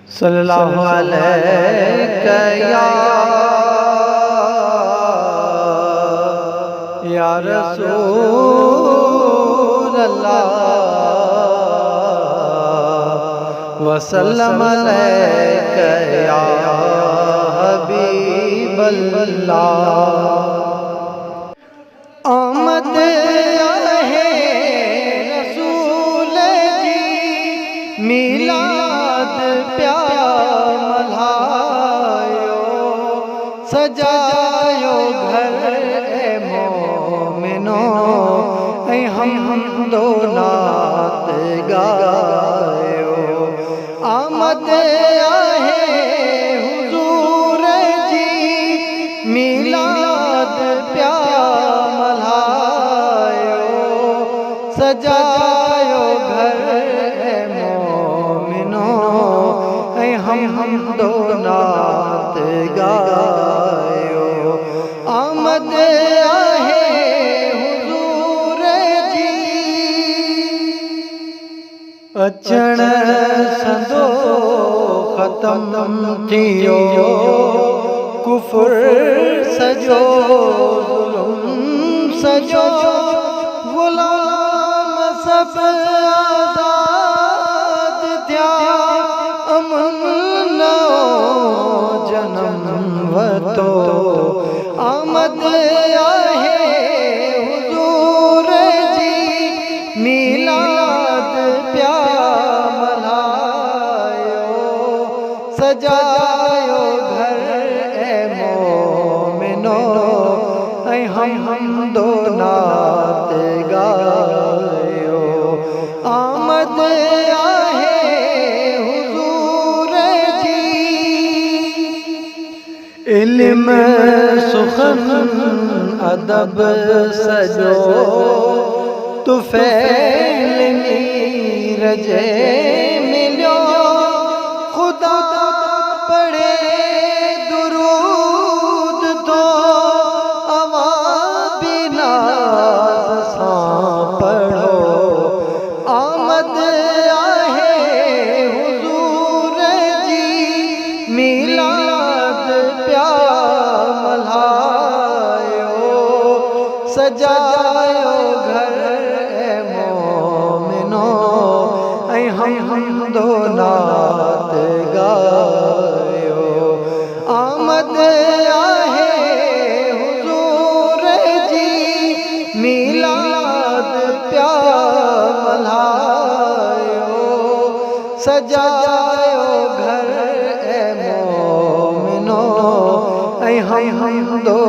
सल्लल्लाहु अलैहि या रसूल अल्लाह वसल्लम अलैका या हबीब अल्लाह। आमद आहे रसूल जी मिलाद प्या मल्हायो, सजायो घर ए मोमिनो ऐ हम दो नात गायो। आमद आहे हुजूर जी मिलाद प्या मल्हायो, सजायो घर ए मोमिनो ऐ हम दो नात गायो। आमद आहे हुजूर जी अचण संदो ख़त्म थियो कुफर सजो ज़ुल्म सजो, गुलाम सब आज़ाद थिया, अमन नओ जनम वतो। आमद आहे हुजूर जी मिलाद प्या मल्हायो, सजायो घर ए मोमिनो ऐ हम दो नात गायो। आमद आहे हुजूर जी इल्म सुखन अदब सजो, तुफ़ैल नीरज मिलियो, खुदा पढ़े दुरूद तो अवा भी नाज़ सां पढ़ो। आमद आहे हुजूर जी मिलाद प्या मल्हायो, सजायो घर ए मोमिनो ऐ हम दो नात गायो। आमद आहे हुजूर जी मिलाद प्या मल्हायो, सजायो घर ए मोमिनो ऐ हम दो